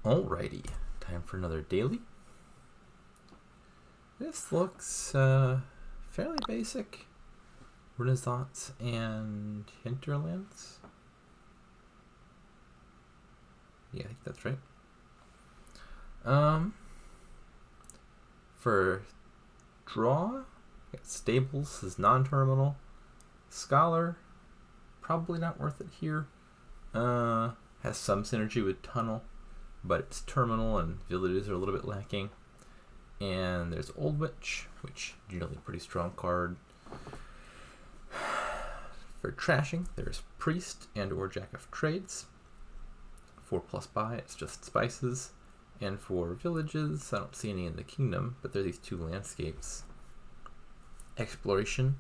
Alrighty, time for another daily. This looks fairly basic. Renaissance and Hinterlands. Yeah, I think that's right. For draw, got Stables is non-terminal. Scholar, probably not worth it here. Has some synergy with Tunnel, but it's terminal and villages are a little bit lacking. And there's Old Witch, which generally a pretty strong card. For trashing, there's Priest and or Jack of Trades. 4+ buy, it's just spices. And for villages, I don't see any in the kingdom, but there are these two landscapes. Exploration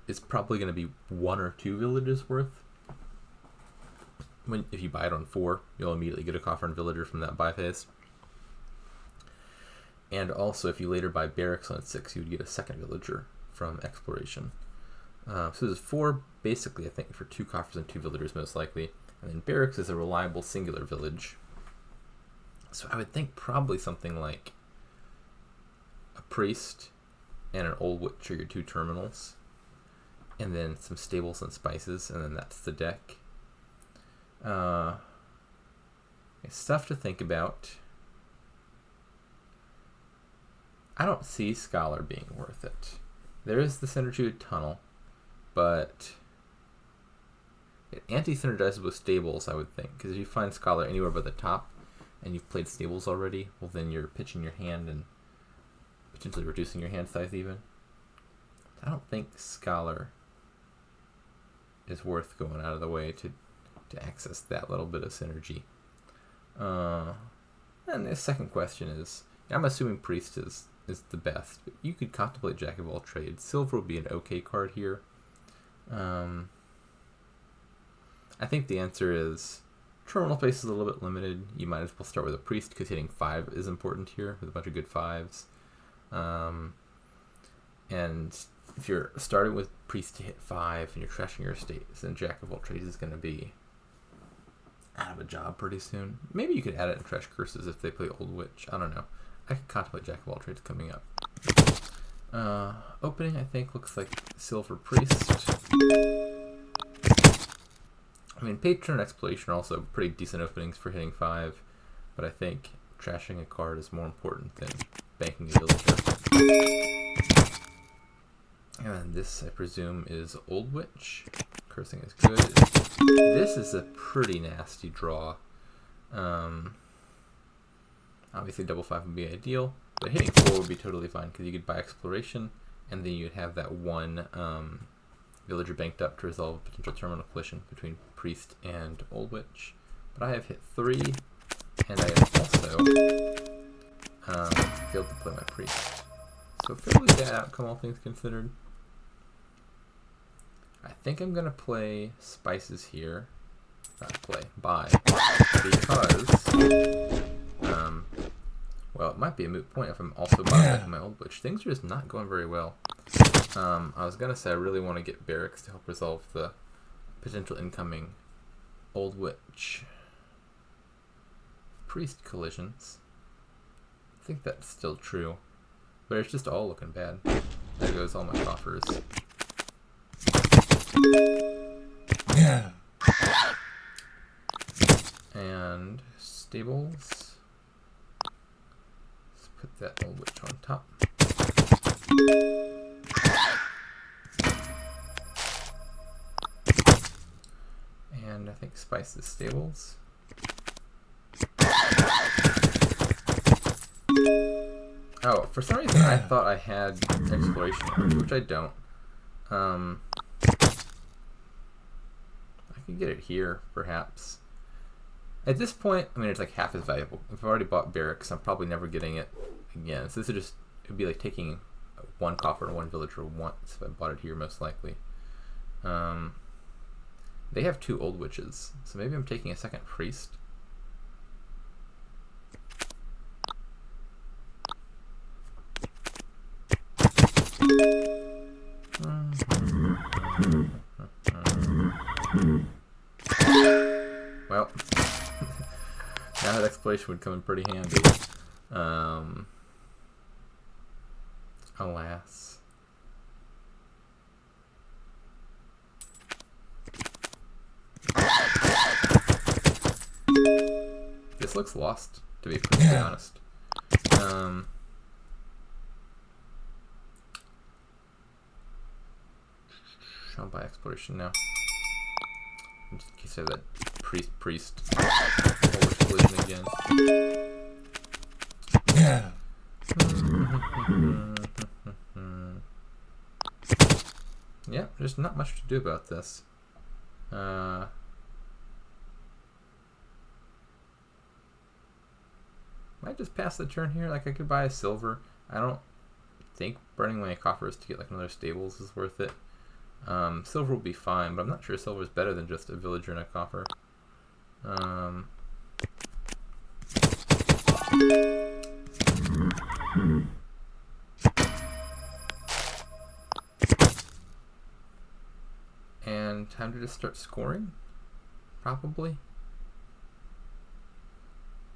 is probably going to be 1 or 2 villages worth. If you buy it on 4, you'll immediately get a Coffer Villager from that buy phase. And also, if you later buy Barracks on 6, you would get a second villager from Exploration. So there's 4, basically, I think, for 2 Coffers and 2 Villagers, most likely. And then Barracks is a reliable singular village. So I would think probably something like a Priest and an Old Witch are your 2 terminals. And then some Stables and Spices, and then that's the deck. Stuff to think about. I don't see Scholar being worth it. There is the synergy with Tunnel, but it anti-synergizes with Stables, I would think, because if you find Scholar anywhere but the top and you've played Stables already, well then you're pitching your hand and potentially reducing your hand size even. I don't think Scholar is worth going out of the way to access that little bit of synergy. And the second question is, I'm assuming Priest is the best, but you could contemplate Jack of all trades. Silver would be an okay card here. I think the answer is terminal space is a little bit limited. You might as well start with a Priest because hitting 5 is important here with a bunch of good 5s. And if you're starting with Priest to hit 5 and you're trashing your estates, then Jack of all trades is going to be out of a job pretty soon. Maybe you could add it in Trash Curses if they play Old Witch. I don't know. I could contemplate Jack of all trades coming up. Opening, I think, looks like Silver Priest. I mean, Patron and Exploration are also pretty decent openings for hitting 5, but I think trashing a card is more important than banking a villager. And this, I presume, is Old Witch. Cursing is good. This is a pretty nasty draw. Obviously, double 5 would be ideal, but hitting 4 would be totally fine because you could buy Exploration, and then you'd have that 1 villager banked up to resolve a potential terminal collision between Priest and Old Witch. But I have hit 3, and I have also failed to play my Priest. So fairly bad outcome, all things considered. I think I'm going to play Spices here. Buy. Because, well, it might be a moot point if I'm also buying my Old Witch. Things are just not going very well. I was going to say I really want to get Barracks to help resolve the potential incoming Old Witch Priest collisions. I think that's still true. But it's just all looking bad. There goes all my coffers. Yeah. And Stables. Let's put that Old Witch on top. And I think Spices Stables. Oh, for some reason I thought I had Exploration already, which I don't. I could get it here, perhaps. At this point, I mean, it's like half as valuable. If I've already bought Barracks, I'm probably never getting it again. So this is just, it would be like taking 1 Coffer and 1 Villager once if I bought it here, most likely. They have 2 Old Witches, so maybe I'm taking a second Priest. Well, now that exploration would come in pretty handy. Alas. This looks lost, to be perfectly honest. I'll buy exploration now. Just in case I have that priest collision again. Yeah. Yeah, there's not much to do about this. Might just pass the turn here. Like, I could buy a silver. I don't think burning my coffers to get like another stables is worth it. Silver will be fine, but I'm not sure silver is better than just a villager and a coffer. And time to just start scoring? Probably.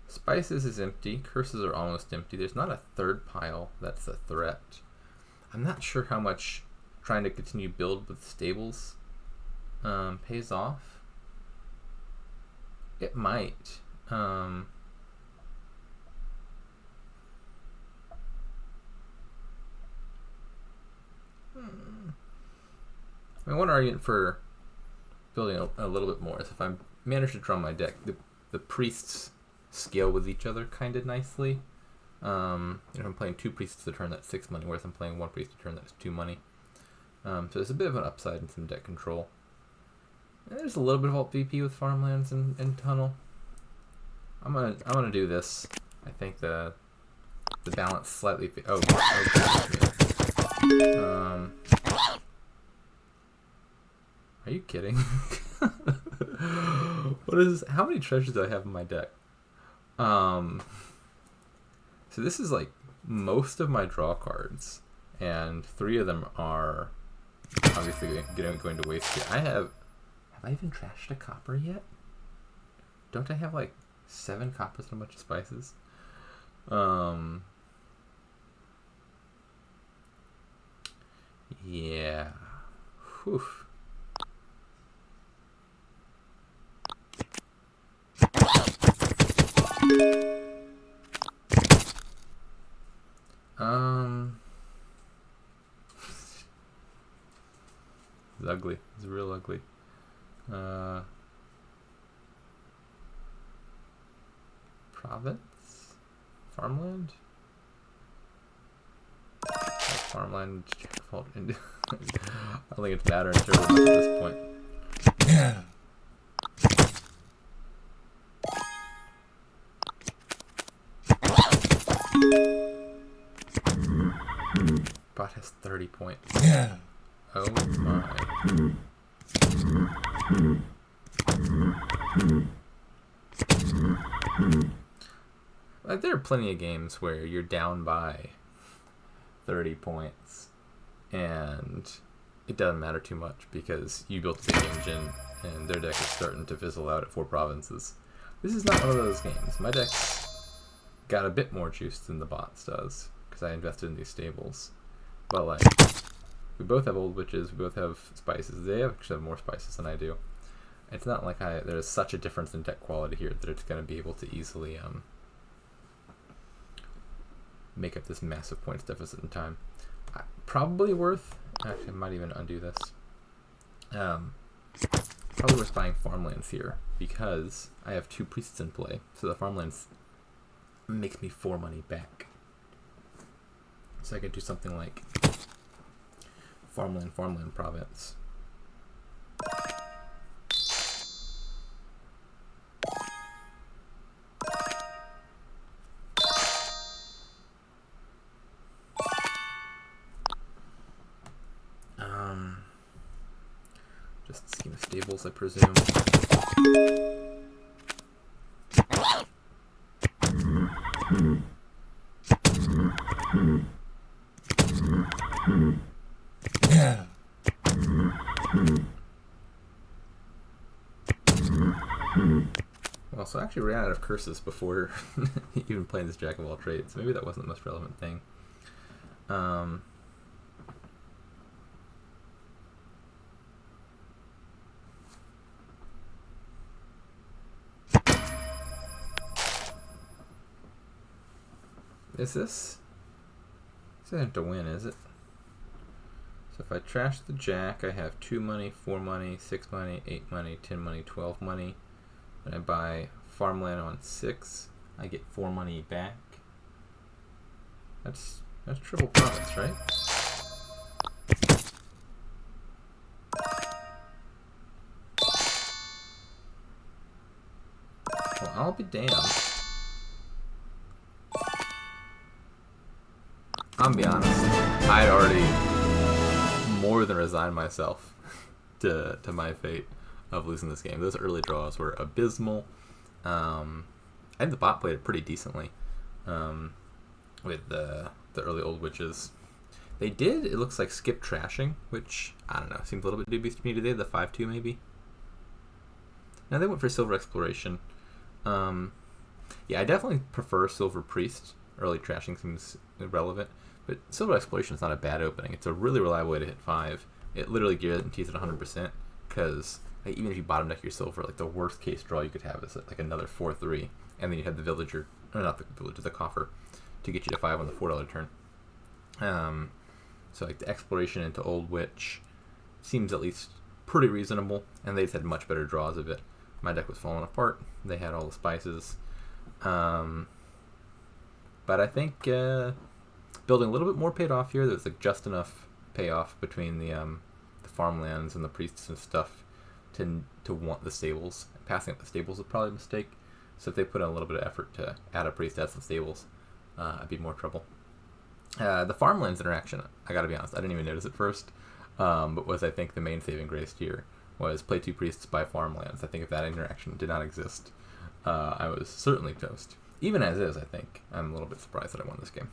Spices is empty. Curses are almost empty. There's not a third pile. That's a threat. I'm not sure how much trying to continue build with stables pays off. It might. I mean, one argument for building a little bit more is if I manage to draw my deck, the priests scale with each other kind of nicely. If I'm playing 2 priests a turn, that's 6 money, whereas I'm playing 1 priest a turn, that's 2 money. So there's a bit of an upside in some deck control. And there's a little bit of alt VP with farmlands and tunnel. I'm gonna do this. I think the balance slightly. Oh. Are you kidding? What is this? How many treasures do I have in my deck? So this is like most of my draw cards, and 3 of them are obviously going to waste here. Have I even trashed a copper yet? Don't I have like 7 coppers and a bunch of spices? Yeah. Whew. It's ugly. It's real ugly. Province? Farmland? Farmland. I don't think it's mattering terribly much at this point. Yeah. Bot has 30 points. Yeah. Oh my. Like, there are plenty of games where you're down by 30 points and it doesn't matter too much because you built a big engine and their deck is starting to fizzle out at 4 provinces. This is not one of those games. My deck's got a bit more juice than the bot's does because I invested in these stables. But like, we both have old witches, we both have spices. They actually have more spices than I do. It's not like there's such a difference in deck quality here that it's going to be able to easily make up this massive points deficit in time. Probably worth, actually I might even undo this. Probably worth buying farmlands here because I have 2 priests in play, so the farmlands makes me 4 money back. So I could do something like farmland province. Just scheme of stables, I presume. Yeah. Also, also actually ran out of curses before even playing this Jack of all trades. So maybe that wasn't the most relevant thing. Is this? This isn't to win, is it? So if I trash the Jack, I have 2 money, 4 money, 6 money, 8 money, 10 money, 12 money. When I buy farmland on 6, I get 4 money back. That's triple profits, right? Well, I'll be damned. I'm gonna be honest. I'd already more than resigned myself to my fate of losing this game. Those early draws were abysmal. I think the bot played it pretty decently with the early old witches. They did, it looks like, skip trashing, which, I don't know, seems a little bit dubious to me today. The 5-2 maybe. Now they went for Silver Exploration. Yeah, I definitely prefer Silver Priest. Early trashing seems irrelevant, but Silver Exploration is not a bad opening. It's a really reliable way to hit 5. It literally guarantees it 100%, because like, even if you bottom deck your Silver, like the worst case draw you could have is like another 4-3, and then you have the Villager, or not the Villager, the Coffer, to get you to 5 on the $4 turn. So like the Exploration into Old Witch seems at least pretty reasonable, and they just had much better draws of it. My deck was falling apart. They had all the spices. But I think building a little bit more paid off here. There's like just enough payoff between the farmlands and the priests and stuff to want the stables. Passing up the stables was probably a mistake. So if they put in a little bit of effort to add a priest, add some stables, I'd be more trouble. The farmlands interaction, I gotta be honest, I didn't even notice it first, but was I think the main saving grace here was play 2 priests, buy farmlands. I think if that interaction did not exist, I was certainly toast. Even as is, I think I'm a little bit surprised that I won this game.